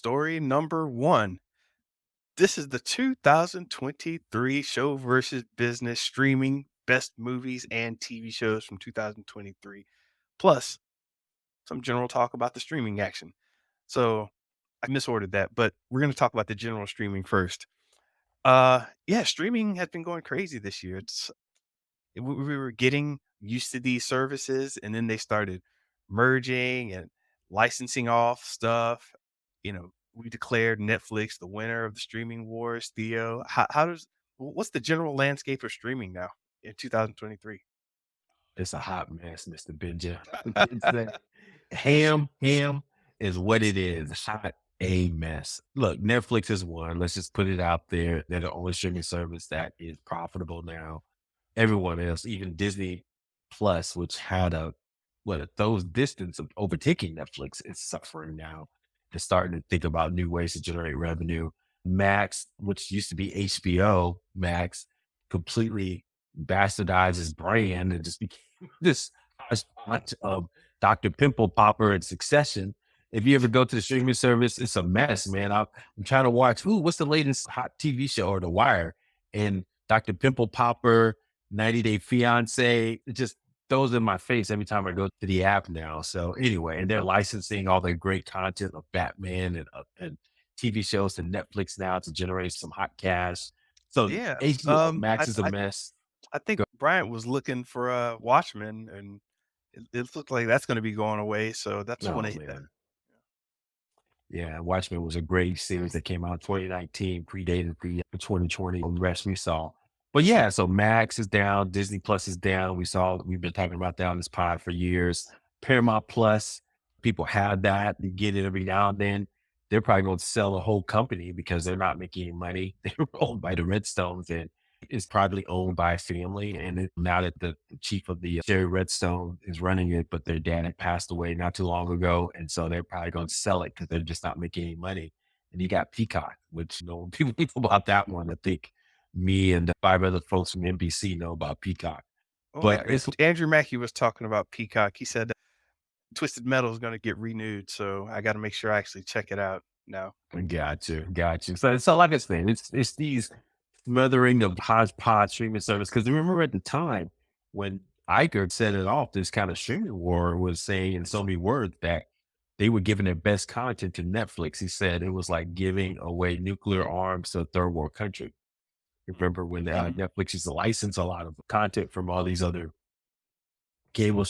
story number one. This is the 2023 show versus business streaming best movies and TV shows from 2023, plus some general talk about the streaming action. So I misordered that, but we're going to talk about the general streaming first. Yeah, streaming has been going crazy this year. We were getting used to these services, and then they started merging and licensing off stuff. We declared Netflix the winner of the streaming wars. Theo, what's the general landscape of streaming now in 2023? It's a hot mess, Mr. Benja. It's that ham is what it is. Hot a mess. Look, Netflix is one. Let's just put it out there. They're the only streaming service that is profitable now. Everyone else, even Disney Plus, which had a throws distance of overtaking Netflix, is suffering now. They're starting to think about new ways to generate revenue. Max, which used to be HBO Max, completely bastardized his brand and just became this hodgepodge of Dr. Pimple Popper and Succession. If you ever go to the streaming service, it's a mess, man. I'm trying to watch, what's the latest hot TV show or The Wire? And Dr. Pimple Popper, 90 Day Fiance, it just throws in my face every time I go to the app now. So anyway, and they're licensing all their great content of Batman and TV shows to Netflix now to generate some hot cash. So Yeah, HBO I, Max is a I mess. I think Bryant was looking for a Watchmen, and it looks like that's going to be going away. So that's when Oh they hit that. man. Yeah, Watchmen was a great series that came out in 2019, predated the 2020 rest we saw. But yeah, so Max is down, Disney Plus is down. We've been talking about that on this pod for years. Paramount Plus, people have that. They get it every now and then. They're probably going to sell the whole company because they're not making any money. They were owned by the Redstones and it's probably owned by a family. And now that the chief of the Jerry Redstone is running it, but their dad had passed away not too long ago. And so they're probably going to sell it because they're just not making any money. And you got Peacock, which no people know about that one. I think me and the five other folks from NBC know about Peacock. Oh, But it's Andrew Mackey was talking about Peacock. He said Twisted Metal is gonna get renewed, so I gotta make sure I actually check it out now. got you. So like I said, it's these smothering of hodgepodge streaming service. Because remember at the time when Iger set it off, this kind of streaming war was saying in so many words that they were giving their best content to Netflix. He said it was like giving away nuclear arms to a third world country. Remember when Netflix used to license a lot of content from all these other cable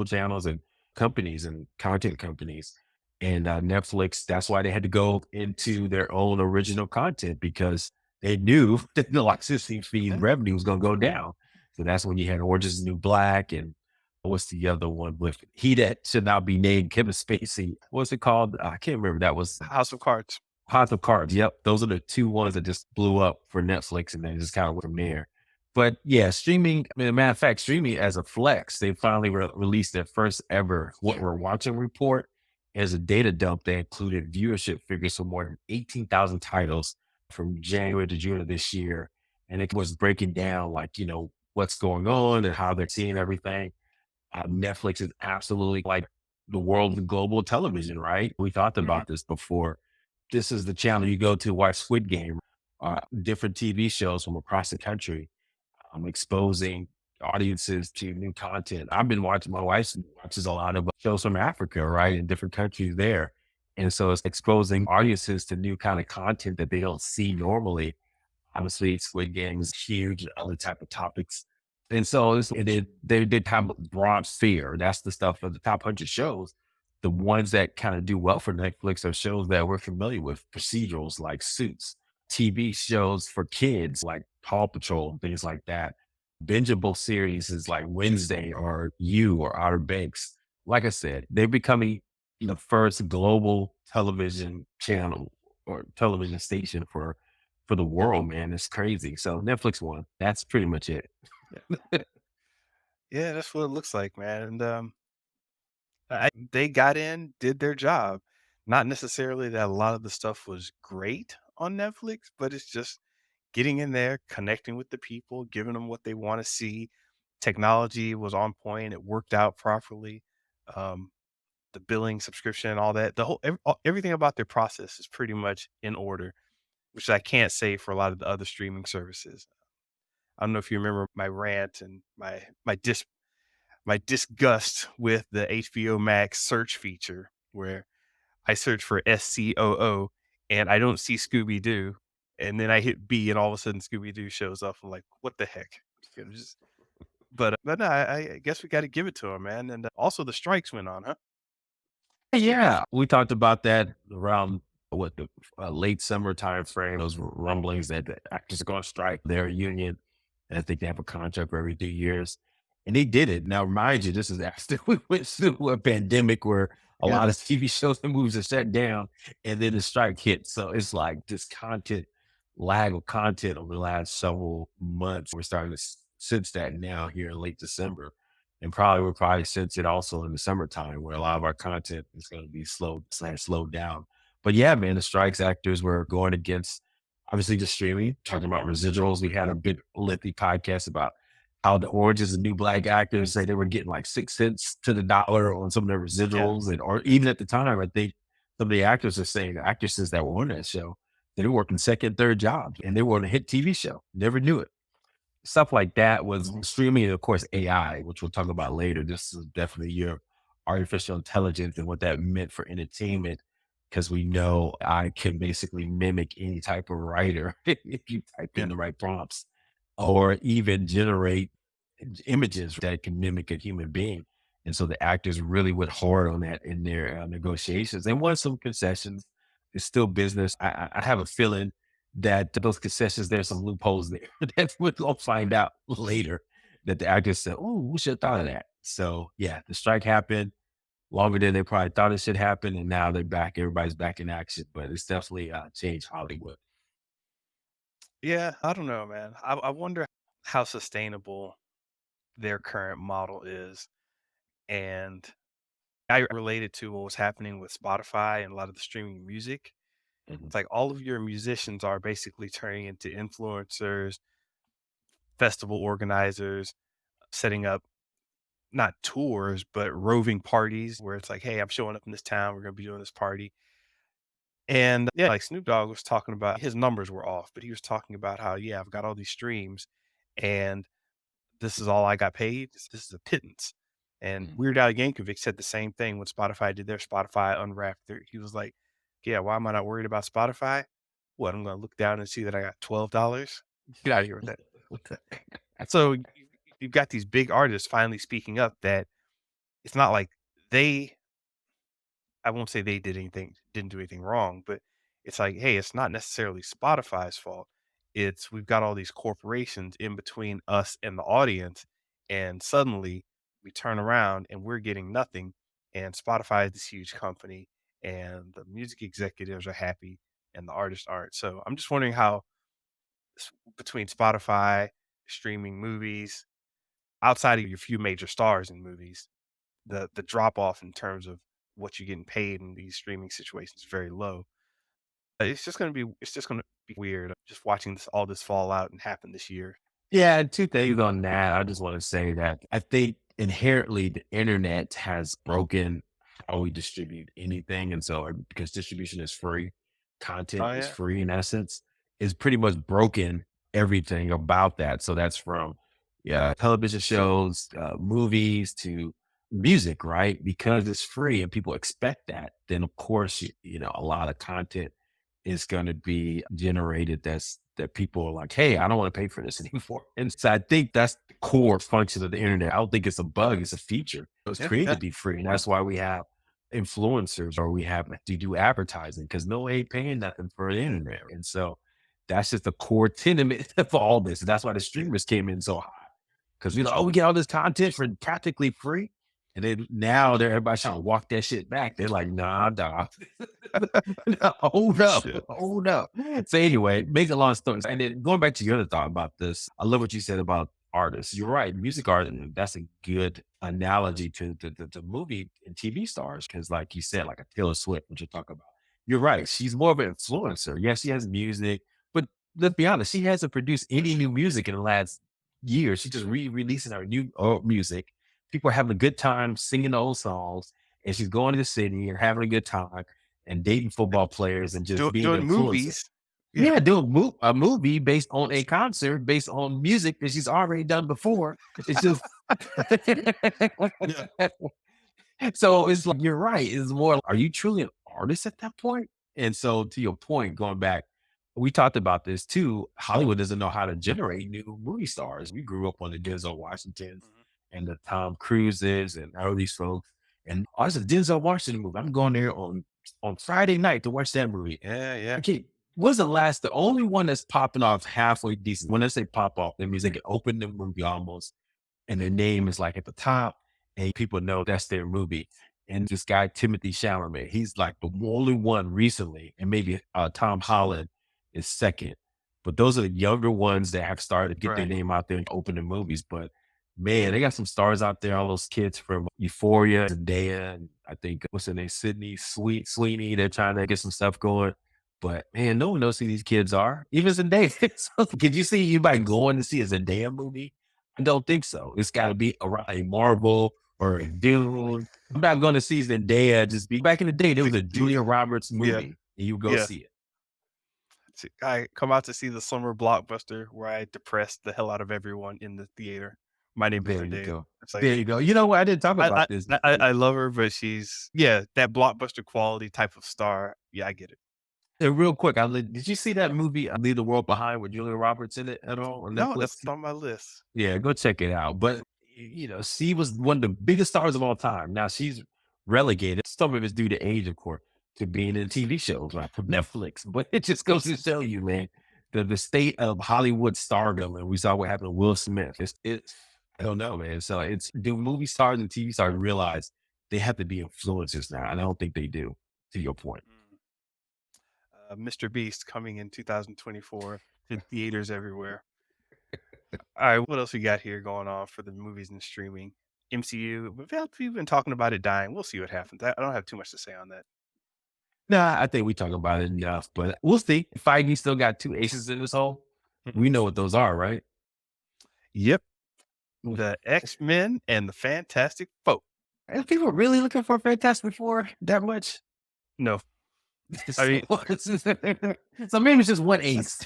channels and companies and content companies. And Netflix, that's why they had to go into their own original content because they knew that the licensing fee Yeah. revenue was going to go down. So that's when you had Orange is the New Black and what's the other one with he that should now be named Kevin Spacey. What's it called? I can't remember. That was House of Cards. House of Cards. Yep. Those are the two ones that just blew up for Netflix and then just kind of went from there. But yeah, streaming, I mean, matter of fact, streaming as a flex, they finally released their first ever What We're Watching report as a data dump that included viewership figures for more than 18,000 titles from January to June of this year. And it was breaking down like, what's going on and how they're seeing everything. Netflix is absolutely like the world of global television, right? We talked Mhm. about this before. This is the channel you go to watch Squid Game, different TV shows from across the country, exposing audiences to new content. I've been watching, my wife watches a lot of shows from Africa, right? In different countries there. And so it's exposing audiences to new kind of content that they don't see normally. Obviously, Squid Game is huge, other type of topics. And so they did have a broad sphere. That's the stuff of the top 100 shows. The ones that kind of do well for Netflix are shows that we're familiar with, procedurals like Suits, TV shows for kids like Paw Patrol and things like that. Bingeable series is like Wednesday or You or Outer Banks. Like I said, they're becoming the first global television channel or television station for the world, man. It's crazy. So Netflix won. That's pretty much it. Yeah, that's what it looks like, man, and, they got in, did their job. Not necessarily that a lot of the stuff was great on Netflix, but it's just getting in there, connecting with the people, giving them what they wanna see. Technology was on point, it worked out properly. Um the billing subscription, all that. The whole everything about their process is pretty much in order, which I can't say for a lot of the other streaming services. I don't know if you remember my rant and my disgust with the HBO Max search feature where I search for SCOO and I don't see Scooby Doo, and then I hit B and all of a sudden Scooby Doo shows up. I'm like, what the heck? You know, just, but no, I guess we got to give it to him, man. And also the strikes went on, huh? Yeah, we talked about that around what the late summer time frame. Those rumblings that the actors are going to strike their union, and I think they have a contract for every 3 years, and they did it. Now, mind you, this is after we went through a pandemic where a Yeah, lot of TV shows and movies are shut down, and then the strike hit. So it's like this content lag of content over the last several months. We're starting to sense that now here in late December, and probably we'll probably sense it also in the summertime where a lot of our content is going to be slowed down. But yeah, man, the strikes actors were going against obviously the streaming, talking about residuals. We had a big lengthy podcast about how the Orange is the New Black actors say they were getting like 6 cents to the dollar on some of their yeah, residuals. And or even at the time, I think some of the actors are saying the actresses that were on that show, they were working second, third jobs and they were on a hit TV show. Never knew it. Stuff like that was streaming, and of course, AI, which we'll talk about later. This is definitely your artificial intelligence and what that meant for entertainment, because we know I can basically mimic any type of writer if you type in yeah, the right prompts, or even generate images that can mimic a human being. And so the actors really went hard on that in their negotiations. They won some concessions. It's still business. I have a feeling that those concessions, there's some loopholes there that we'll find out later that the actors said, oh, we should have thought of that. So yeah, the strike happened longer than they probably thought it should happen. And now they're back. Everybody's back in action, but it's definitely changed Hollywood. yeah. I don't know, man. I wonder how sustainable their current model is, and I relate it to what was happening with Spotify and a lot of the streaming music. Mhm. It's like all of your musicians are basically turning into influencers, festival organizers, setting up not tours, but roving parties where it's like, hey, I'm showing up in this town. We're going to be doing this party. And yeah, like Snoop Dogg was talking about his numbers were off, but he was talking about how, yeah, I've got all these streams and this is all I got paid. This is a pittance. And Mhm. Weird Al Yankovic said the same thing when Spotify did their Spotify Unwrapped. He was like, yeah, why am I not worried about Spotify? What, I'm going to look down and see that I got $12? Get out of here with that. So you've got these big artists finally speaking up that it's not like they I won't say they didn't do anything wrong, but it's like, hey, it's not necessarily Spotify's fault. It's we've got all these corporations in between us and the audience, and suddenly we turn around and we're getting nothing. And Spotify is this huge company, and the music executives are happy, and the artists aren't. So I'm just wondering how between Spotify, streaming movies, outside of your few major stars in movies, the drop off in terms of what you're getting paid in these streaming situations is very low. It's just gonna be weird just watching all this fall out and happen this year. Yeah, and 2 things on that. I just wanna say that I think inherently the internet has broken how we distribute anything, and so because distribution is free, content Oh is yeah. free in essence, it's pretty much broken everything about that. So that's from, yeah, television shows, movies to music, right? Because it's free and people expect that, then of course, a lot of content is gonna be generated that people are like, "Hey, I don't wanna pay for this anymore." And so I think that's the core function of the internet. I don't think it's a bug, it's a feature. It was Yeah, created yeah, to be free, and that's why we have influencers or we have to do advertising because no one ain't paying nothing for the internet. And so that's just the core tenet for all this. And that's why the streamers came in so hot because we like, oh, we get all this content for practically free. And then now everybody's trying to walk that shit back. They're like, nah, nah. Hold up, shit. hold up. So anyway, make a long story. And then going back to your other thought about this, I love what you said about artists. You're right. Music artists, that's a good analogy to the movie and TV stars. Cause like you said, like a Taylor Swift, which you talk about. You're right. She's more of an influencer. Yes, she has music, but let's be honest, she hasn't produced any new music in the last year. She's just re-releasing her new music. People are having a good time singing old songs and she's going to the city and having a good time and dating football players and just being Doing an influencer. movies. Yeah. Yeah, do a movie based on a concert, based on music that she's already done before. It's just Yeah. so it's like you're right. It's more, are you truly an artist at that point? And so to your point, going back, we talked about this too. Hollywood doesn't know how to generate new movie stars. We grew up on the Denzel Washingtons Mhm. and the Tom Cruises and all these folks. And oh, it's a Denzel Washington movie. I'm going there on Friday night to watch that movie. Yeah, yeah. Okay, what's the only one that's popping off halfway decent? When I say pop off, that means they can open the movie almost and their name is like at the top, and people know that's their movie. And this guy, Timothy Chalamet, he's like the only one recently, and maybe Tom Holland is second. But those are the younger ones that have started to get their Right. name out there and open the movies. But man, they got some stars out there, all those kids from Euphoria, Zendaya, and I think what's her name, Sydney Sweeney. They're trying to get some stuff going. But man, no one knows who these kids are. Even Zendaya. So, could you see anybody going to see a Zendaya movie? I don't think so. It's got to be around a Marvel or a Dune. I'm not going to see Zendaya just be back in the day. There was a Julia Roberts Yeah, movie, and you go yeah. see it. See, I come out to see the summer blockbuster where I depressed the hell out of everyone in the theater. My Name is There you Zendaya. go. It's like There you go. You know what? I didn't talk I about I this. I love her, but she's yeah, that blockbuster quality type of star. Yeah, I get it. Real quick, did you see that movie, Leave the World Behind, with Julia Roberts in it at all on No, that's Netflix? on my list. Yeah, go check it out. But she was one of the biggest stars of all time. Now she's relegated. Some of it's due to age, of course, to being in TV shows like from Netflix. But it just goes to show you, man, the state of Hollywood stardom. And we saw what happened to Will Smith. It's I don't know, man. So it's do movie stars and TV stars realize they have to be influencers now? And I don't think they do, to your point. Mm. Mr. Beast coming in 2024 to theaters everywhere. All right, what else we got here going on for the movies and streaming? MCU, we've been talking about it dying. We'll see what happens. I don't have too much to say on that. Nah, I think we talk about it enough, but we'll see. Feige still got two aces in his hole. Mhm. We know what those are, right? Yep, the X-Men and the Fantastic Four. Are people really looking for Fantastic Four that much? No, I So, mean, so maybe it's just one ace.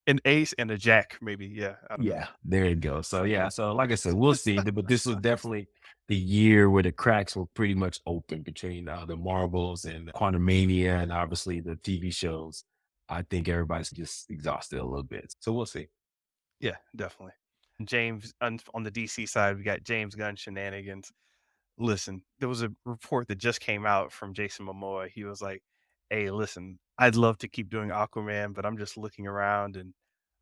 an ace and a jack, maybe. Yeah, I don't know. Yeah, there you go. So yeah, so like I said, we'll see. But this was definitely the year where the cracks were pretty much open between the Marvels and Quantumania, and obviously the TV shows. I think everybody's just exhausted a little bit. So we'll see. Yeah, definitely. James on the DC side, we got James Gunn shenanigans. Listen, there was a report that just came out from Jason Momoa. He was like, "Hey, listen, I'd love to keep doing Aquaman, but I'm just looking around and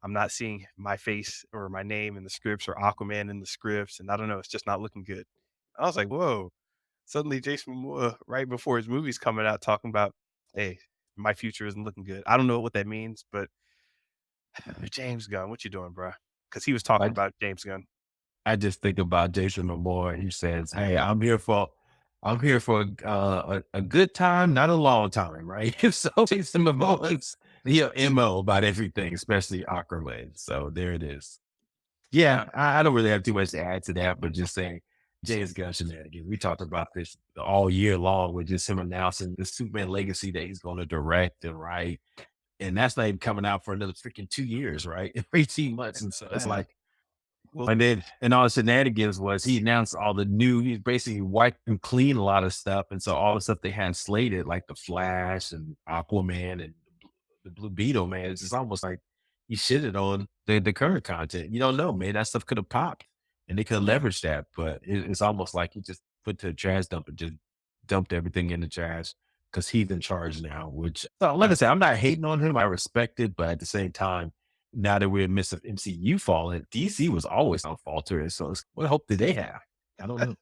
I'm not seeing my face or my name in the scripts or Aquaman in the scripts, and I don't know, it's just not looking good." I was like, "Whoa!" Suddenly, Jason Momoa, right before his movie's coming out, talking about, "Hey, my future isn't looking good." I don't know what that means, but James Gunn, what you doing, bro? Because he was talking I about James Gunn. I just think about Jason Momoa. He says, "Hey, I'm here for a good time, not a long time, right?" So Jason Momoa's mo about everything, especially Aquaman. So there it is. Yeah, I don't really have too much to add to that, but just saying James Gunn shenanigans. We talked about this all year long with just him announcing the Superman legacy that he's going to direct and write. And that's not even coming out for another freaking 2 years, right? 18 months. And so it's Yeah. like, Well, and then, and all the shenanigans was he announced all the new, he basically wiped and cleaned a lot of stuff. And so all the stuff they had slated, like the Flash and Aquaman and the Blue Beetle, man, it's just almost like he shitted on the current content. You don't know, man. That stuff could have popped and they could have leveraged that, but it's almost like he just put to the trash dump and just dumped everything in the trash because he's in charge now. Which, so like I yeah. said, I'm not hating on him. I respect it, but at the same time, now that we're in the midst of MCU falling, DC was always on faltering. So what hope did they have? I don't know.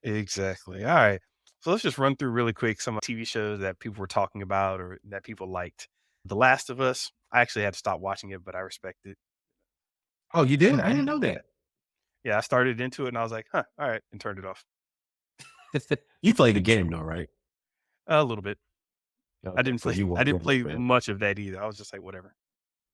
Exactly. All right. So let's just run through really quick some TV shows that people were talking about or that people liked. The Last of Us, I actually had to stop watching it, but I respect it. Oh, you did? I didn't know that. Yeah, I started into it and I was like, huh, all right, and turned it off. You played the game though, right? A little bit. Okay, so you I weren't didn't really a play fan. much of that either. I was just like, whatever.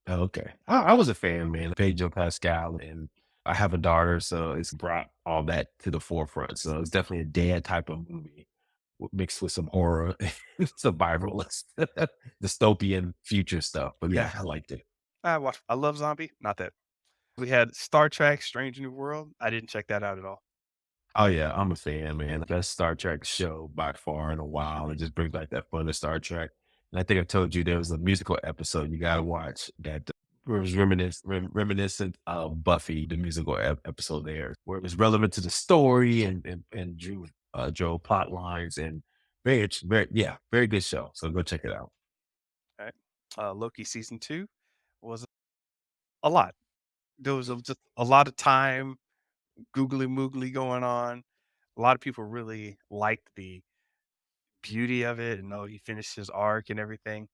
Oh, okay. I was a fan, man. Pedro Pascal and I have a daughter, so it's brought all that to the forefront. So it's definitely a dad type of movie mixed with some horror, survivalist, dystopian future stuff. But Yeah, yeah, I liked it. I love zombie, not that. We had Star Trek: Strange New World. I didn't check that out at all. Oh yeah, I'm a fan, man. Best Star Trek show by far in a while. It just brings back that fun of Star Trek. And I think I told you there was a musical episode you gotta watch that was reminiscent of Buffy, the musical episode there, where it was relevant to the story and drew plot lines and very yeah, very good show. So go check it out. Right? Loki season 2 was a lot. There was just a lot of time, googly moogly going on. A lot of people really liked the beauty of it and, oh, he finished his arc and everything.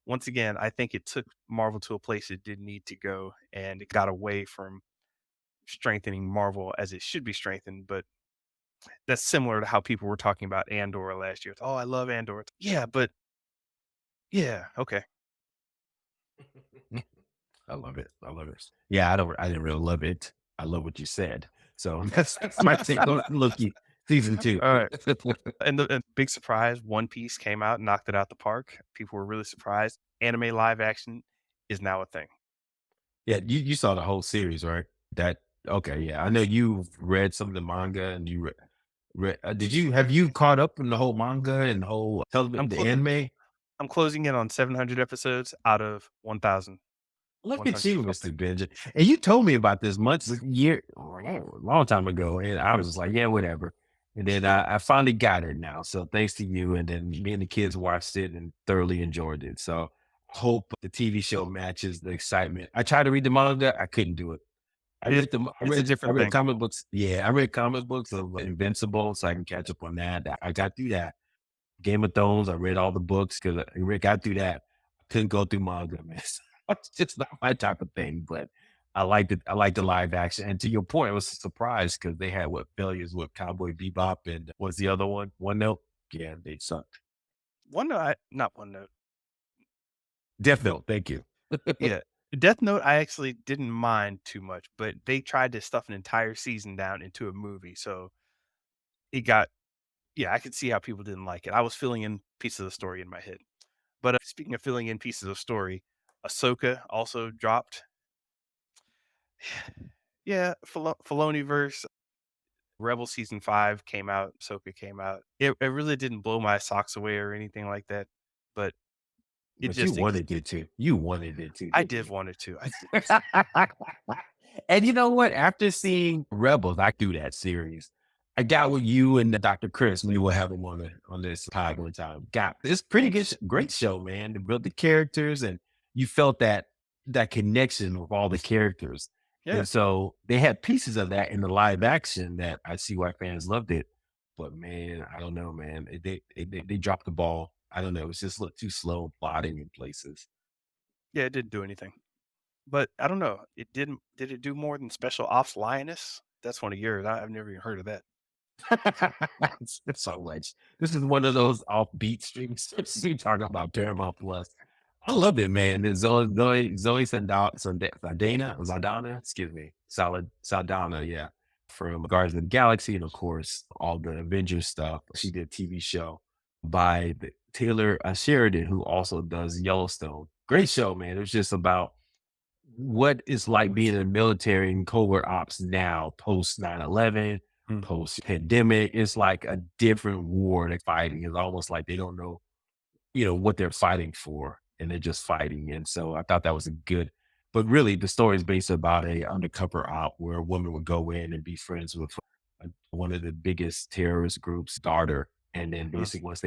Once again, I think it took Marvel to a place it didn't need to go, and it got away from strengthening Marvel as it should be strengthened, but that's similar to how people were talking about Andor last year. It's, "Oh, I love Andor." It's, "Yeah, but yeah, okay." I love it. I love it. Yeah, I didn't really love it. I love what you said. So that's my take on Loki season 2. Alright, and big surprise, One Piece came out and knocked it out the park. People were really surprised. Anime live action is now a thing. Yeah, you saw the whole series, right? That okay, yeah. I know you've read some of the manga and read did you have you caught up in the whole manga and the whole I'm television the clo anime? I'm closing in on 700 episodes out of 1,000 Look at 100 you, something. Mr. Benja. And you told me about this months, a long time ago. And I was just like, yeah, whatever. And then I finally got it now. So thanks to you. And then me and the kids watched it and thoroughly enjoyed it. So hope the TV show matches the excitement. I tried to read the manga. I couldn't do it. It it's a I different read thing. comic books. Yeah, I read comic books of Invincible so I can catch up on that. I got through that. Game of Thrones, I read all the books because I got through that. I couldn't go through manga, man. So it's just not my type of thing, but I liked it. I liked the live action. And to your point, I was surprised because they had what failures with Cowboy Bebop and what's the other one? One Note? Yeah, they sucked. Not One Note. Death Note, thank you. Yeah. Death Note, I actually didn't mind too much, but they tried to stuff an entire season down into a movie, so it got yeah, I could see how people didn't like it. I was filling in pieces of the story in my head. But, speaking of filling in pieces of story, Ahsoka also dropped. Yeah, Filoniverse, Rebel season 5 came out, Ahsoka came out. It really didn't blow my socks away or anything like that, but it But you just ex wanted it to. You wanted it to, I didn't did you? want it to. I did. And you know what? After seeing Rebels, I do that series. I got with you and Dr. Chris. We will have him on this pod one time. Got this pretty good, great show, man. They built the characters, and you felt that connection with all the characters. Yeah, And so they had pieces of that in the live action that I see why fans loved it. But man, I don't know, man. They dropped the ball. I don't know. It's just looked too slow plotting in places. yeah, it didn't do anything. But I don't know, did it do more than Special Ops Lioness? That's one of yours. I've never even heard of that. It's so much. This is one of those offbeat streams. You talking about Paramount Plus. I love it, man. There's Zoe Saldana, excuse me, Saldana, yeah, from Guardians of the Galaxy, and of course all the Avengers stuff. She did a TV show by Taylor Sheridan, who also does Yellowstone. Great show, man. It was just about what it's like being in the military and covert ops now, post 9/11, Mm. post pandemic. It's like a different war they're fighting. It's almost like they don't know, what they're fighting for, and they're just fighting. And so I thought that was a good, but really the story is based about a undercover op where a woman would go in and be friends with one of the biggest terrorist groups, daughter. And then Mm. basically once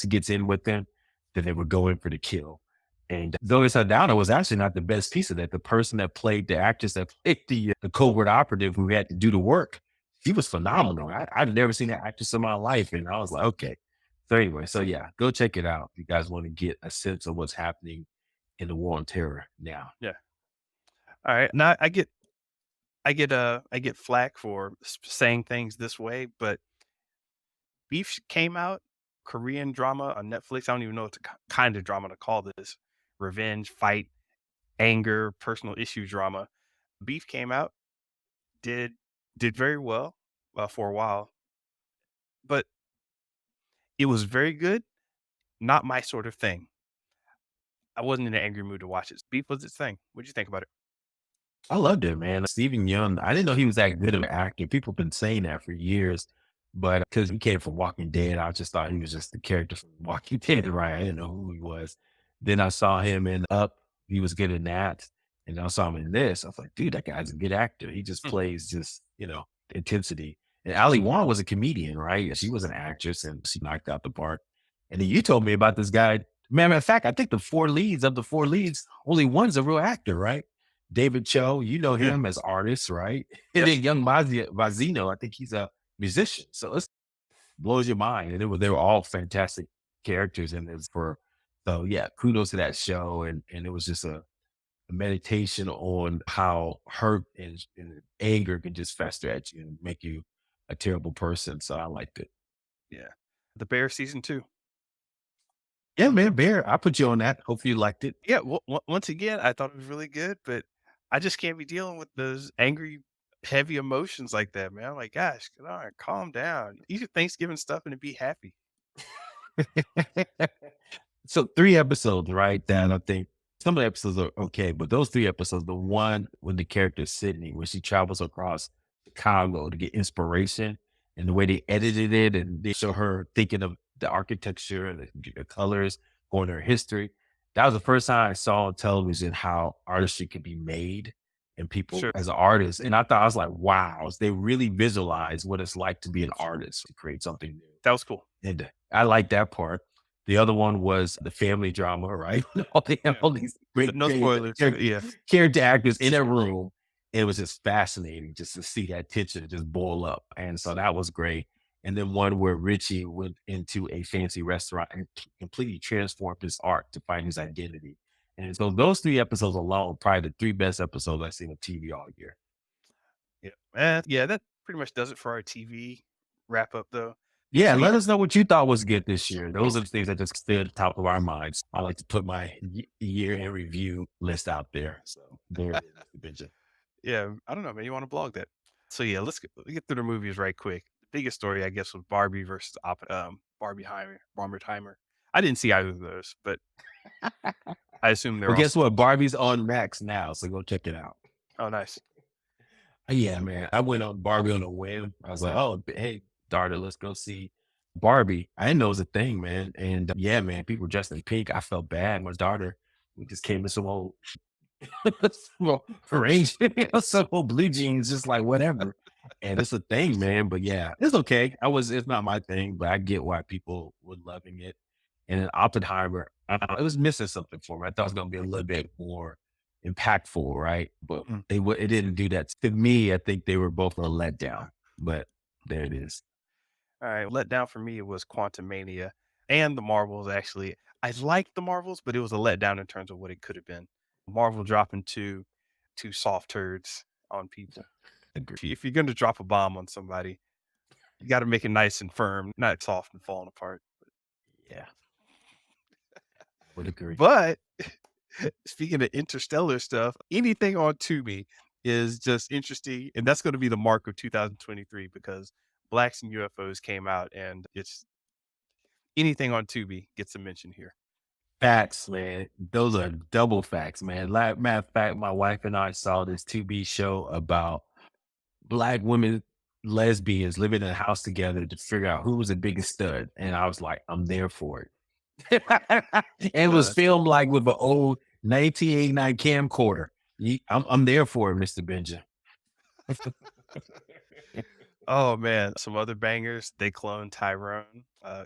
she gets in with them, then they would go in for the kill. And Zoe Saldana was actually not the best piece of that. The person that played the actress that played the covert operative who had to do the work, she was phenomenal. I'd never seen that actress in my life. And I was like, okay. So anyway, so yeah, go check it out if you guys want to get a sense of what's happening in the war on terror now. Yeah. Alright, now I get flack for saying things this way, but Beef came out, Korean drama on Netflix. I don't even know what the kind of drama to call this. Revenge, fight, anger, personal issue drama. Beef came out. did did very well, for a while, but it was very good, not my sort of thing. I wasn't in an angry mood to watch it. Beef was its thing. What'd you think about it? I loved it, man. Stephen Young, I didn't know he was that good of an actor. People have been saying that for years, but because he came from Walking Dead, I just thought he was just the character from Walking Dead, right? I didn't know who he was. Then I saw him in Up. He was good in that. And I saw him in this. I was like, dude, that guy's a good actor. He just Hmm, plays intensity. And Ali Wong was a comedian, right? She was an actress and she knocked out the park. And then you told me about this guy. Matter of fact, I think the four leads, only one's a real actor, right? David Cho, you know yeah, him as artist, right? And yep, then young Vazino, I think he's a musician. So it blows your mind. And they were all fantastic characters in this for so yeah, kudos to that show. And it was just a meditation on how hurt and anger can just fester at you and make you a terrible person. So I liked it. yeah. The Bear season 2. Yeah, man, Bear. I put you on that. Hopefully you liked it. Yeah, once again, I thought it was really good, but I just can't be dealing with those angry, heavy emotions like that, man. I'm like, "Gosh, come on, calm down. Eat your Thanksgiving stuff and be happy." So 3 episodes, right, that I think some of the episodes are okay, but those 3 episodes, the one with the character Sydney, when she travels across Chicago to get inspiration, and the way they edited it, and they show her thinking of the architecture and the colors, going to her history. That was the first time I saw on television how artistry could be made and people Sure. as an artist, and I was like, "Wow." They really visualize what it's like to be an artist, to create something new. That was cool. And I like that part. The other one was the family drama, right? They have Yeah. all these great No spoilers, but yeah. character actors in a room. It was just fascinating just to see that tension just boil up. And so that was great. And then one where Richie went into a fancy restaurant and completely transformed his art to find his identity. And so those 3 episodes alone, probably the 3 best episodes I've seen on TV all year. Yeah. Yeah, that pretty much does it for our TV wrap up, though. Yeah, So, let yeah. us know what you thought was good this year. Those are the things that just stay at the top of our minds. I like to put my year in review list out there. So there it is, Mr. Benja. Yeah, I don't know, man. You wanna blog that. So, yeah, let's get through the movies right quick. The biggest story, I guess, was Barbie versus Barbenheimer. I didn't see either of those, but I assume they're Well, guess also what? Barbie's on Max now, so go check it out. oh, nice. Yeah, man. I went on Barbie on a whim. I was like, oh, hey, daughter, let's go see Barbie. I didn't know it was a thing, man. And yeah, man, people dressed in pink. I felt bad. My daughter, we just came in some old well, arranged some old blue jeans, just like whatever. And it's a thing, man. But yeah, it's okay. It's not my thing, but I get why people were loving it. And then Oppenheimer, it was missing something for me. I thought it was going to be a little bit more impactful, right? But Mm, it didn't do that. To me, I think they were both a letdown. But there it is. alright, let down for me, it was Quantumania and the Marvels, actually. I liked the Marvels, but it was a letdown in terms of what it could have been. Marvel dropping 2 soft turds on people. Agree. If you're gonna drop a bomb on somebody, you gotta make it nice and firm, not soft and falling apart. Yeah, would agree. But speaking of interstellar stuff, anything on Tubi is just interesting, and that's gonna be the mark of 2023 because Blacks and UFOs came out, and it's anything on Tubi gets a mention here. Facts, man. Those are double facts, man. Matter of fact, my wife and I saw this 2B show about Black women, lesbians living in a house together to figure out who was the biggest stud. And I was like, I'm there for it. And it No, was that's cool. filmed like with an old 1989 camcorder. I'm there for it, Mr. Benja. Oh, man, some other bangers, they cloned Tyrone.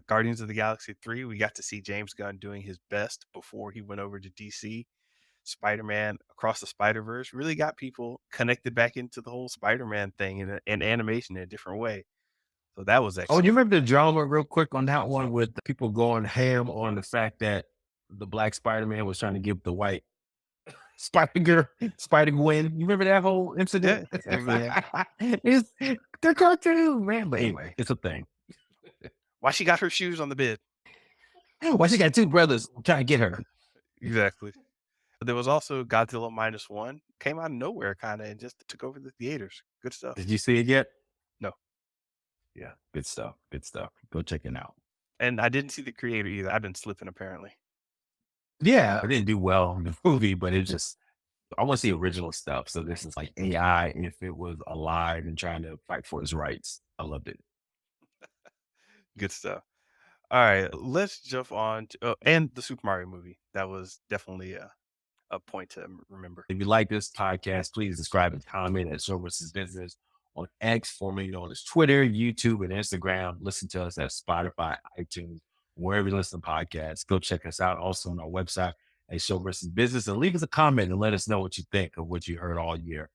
Guardians of the Galaxy 3, we got to see James Gunn doing his best before he went over to DC. Spider-Man Across the Spider-Verse really got people connected back into the whole Spider-Man thing and animation in a different way. So that was Oh, you excellent. remember the drama real quick on that one with the people going ham on the fact that the black Spider-Man was trying to give the white Spider Gwen. You remember that whole Yeah, incident? yeah. It's the cartoon, man. But anyway, it's a thing. Why she got her shoes on the bed. Why she got two brothers trying to get her? Exactly. There was also Godzilla Minus One, came out of nowhere kinda and just took over the theaters. Good stuff. Did you see it yet? No, Yeah, good stuff. Good stuff. Go check it out. and I didn't see the creator either. I've been slipping apparently. Yeah, I didn't do well in the movie, but it just I want to see original stuff. So this is like AI if it was alive and trying to fight for its rights. I loved it. Good stuff. Alright, let's jump on to and the Super Mario movie. That was definitely a point to remember. If you like this podcast, please subscribe and comment at Show versus Business on X, formerly known as Twitter, YouTube, and Instagram. Listen to us at Spotify, iTunes, wherever you listen to podcasts. Go check us out also on our website at Show versus Business and leave us a comment and let us know what you think of what you heard all year.